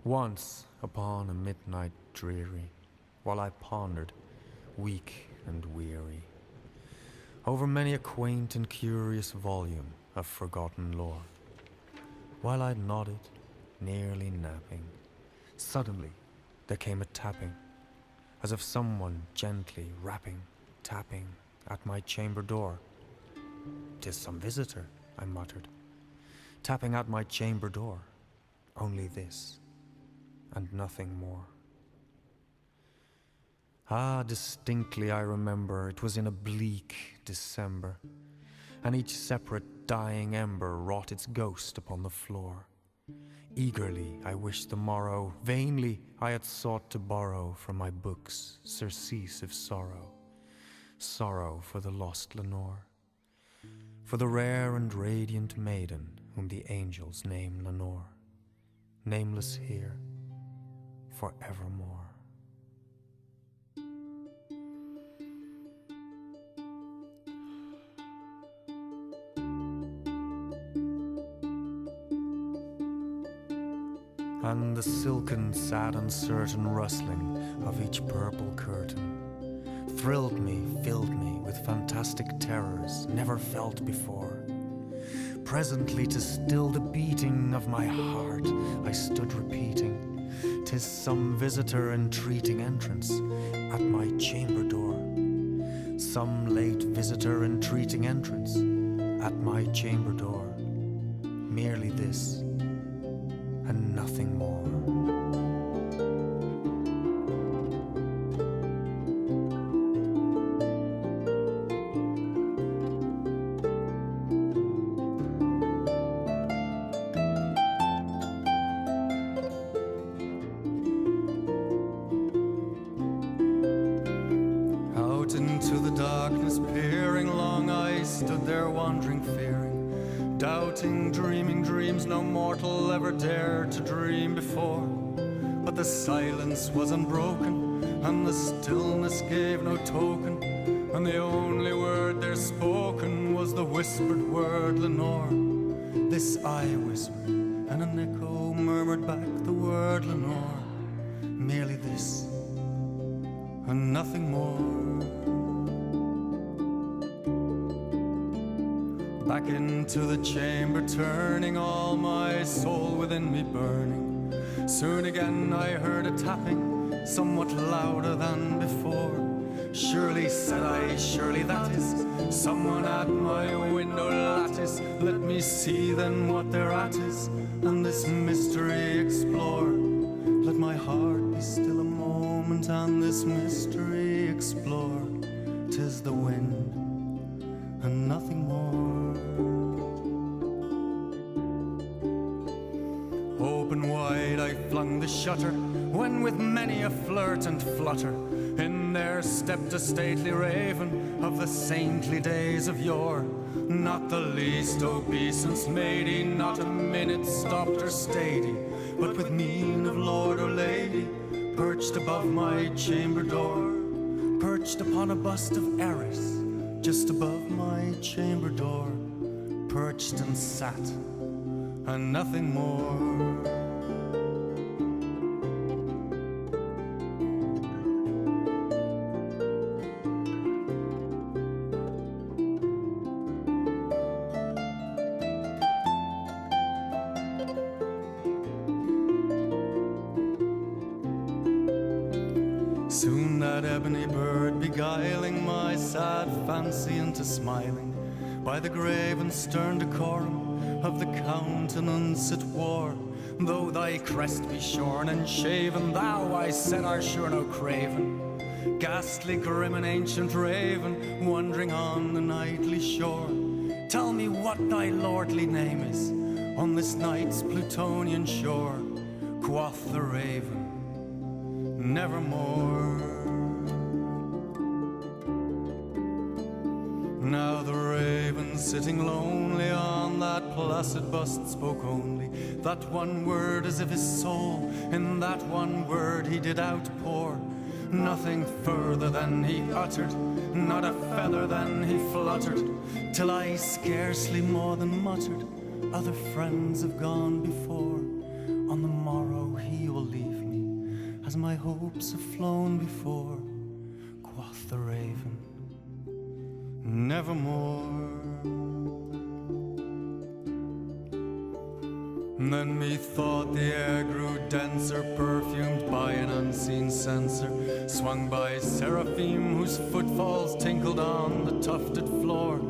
Once upon a midnight dreary, while I pondered, weak and weary, over many a quaint and curious volume of forgotten lore, while I nodded, nearly napping, suddenly there came a tapping, as of someone gently rapping, tapping at my chamber door. "'Tis some visitor," I muttered, "tapping at my chamber door, only this, and nothing more." Ah, distinctly I remember it was in a bleak December, and each separate dying ember wrought its ghost upon the floor. Eagerly I wished the morrow, vainly I had sought to borrow from my books surcease of sorrow, sorrow for the lost Lenore, for the rare and radiant maiden whom the angels name Lenore, nameless here forevermore. And the silken, sad, uncertain rustling of each purple curtain thrilled me, filled me with fantastic terrors never felt before. Presently, to still the beating of my heart, I stood repeating, "'Tis some visitor entreating entrance at my chamber door. Some late visitor entreating entrance at my chamber door. Merely this, and nothing more." Out into the darkness peering, long I stood there wandering, fearing, doubting, dreaming dreams no mortal ever dared to dream before. But the silence was unbroken, and the stillness gave no token, and the only word there spoken was the whispered word Lenore. This I whispered, and an echo murmured back the word Lenore. Merely this, and nothing more. Back into the chamber turning, all my soul within me burning. Soon again I heard a tapping, somewhat louder than before. "Surely," said I, "surely that is someone at my window lattice. Let me see then what thereat is, and this mystery explore. Let my heart be still a moment, and this mystery explore. 'Tis the wind, and nothing more." Open wide I flung the shutter, when with many a flirt and flutter in there stepped a stately raven of the saintly days of yore. Not the least obeisance made he, not a minute stopped or stayed he, but with mien of lord or lady perched above my chamber door, perched upon a bust of Eris just above my chamber door, perched and sat, and nothing more. Soon that ebony bird beguiling my sad fancy into smiling, by the grave and stern decorum of the countenance it wore. "Though thy crest be shorn and shaven, thou," I said, "art sure no craven, ghastly, grim and ancient raven, wandering on the nightly shore. Tell me what thy lordly name is on this night's Plutonian shore." Quoth the raven, "Nevermore." Now the raven, sitting lonely on that placid bust, spoke only that one word, as if his soul in that one word he did outpour. Nothing further than he uttered, not a feather than he fluttered, till I scarcely more than muttered, "Other friends have gone before, on the morrow he will as my hopes have flown before, quoth the raven, nevermore. Then methought the air grew denser, perfumed by an unseen censer, swung by seraphim whose footfalls tinkled on the tufted floor.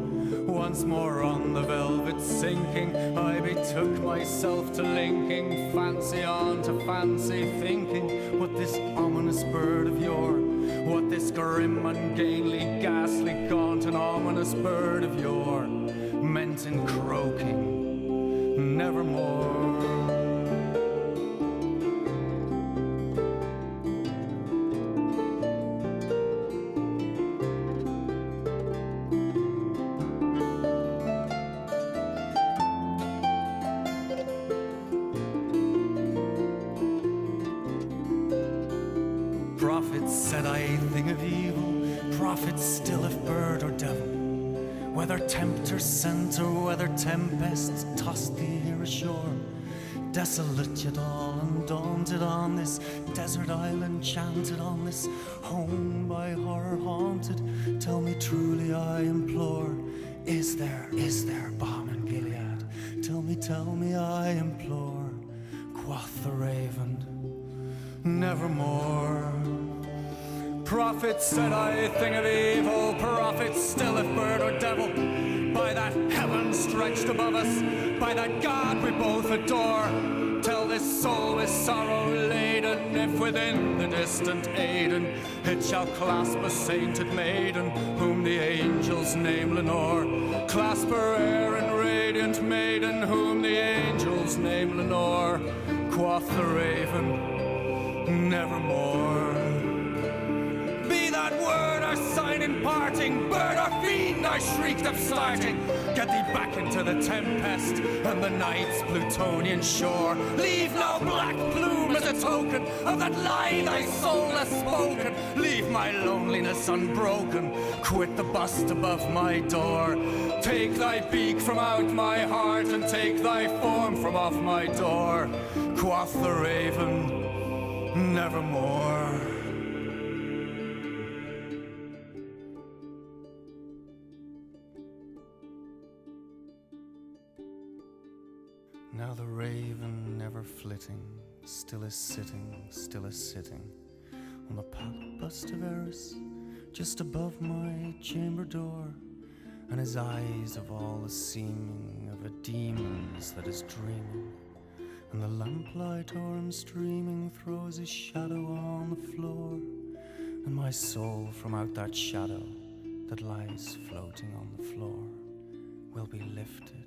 Once more on the velvet sinking, I betook myself to linking fancy on to fancy, thinking what this ominous bird of yore, what this grim, ungainly, ghastly, gaunt and ominous bird of yore meant in croaking, nevermore. Prophets said I a thing of evil, prophets still if bird or devil, whether tempter sent or whether tempests tossed the ear ashore. Desolate yet all undaunted on this desert island, chanted on this home by horror haunted, tell me truly I implore, is there balm in Gilead? Tell me I implore, quoth the raven, nevermore. Prophets said I a thing of evil, prophets still if bird or devil, by that heaven stretched above us, by that God we both adore. Tell this soul with sorrow laden, if within the distant Aidenn it shall clasp a sainted maiden, whom the angels name Lenore. Clasp her air and radiant maiden, whom the angels name Lenore. Quoth the raven, nevermore. Be that word our sign in parting, bird or fiend, I shrieked upstarting. Get thee back into the tempest and the night's Plutonian shore. Leave no black plume as a token of that lie thy soul has spoken. Leave my loneliness unbroken, quit the bust above my door. Take thy beak from out my heart and take thy form from off my door. Quoth the raven, nevermore. Now the raven, never flitting, still is sitting on the packed bust of Eris, just above my chamber door, and his eyes of all the seeming of a demon's that is dreaming, and the lamplight o'er him streaming throws his shadow on the floor, and my soul from out that shadow that lies floating on the floor will be lifted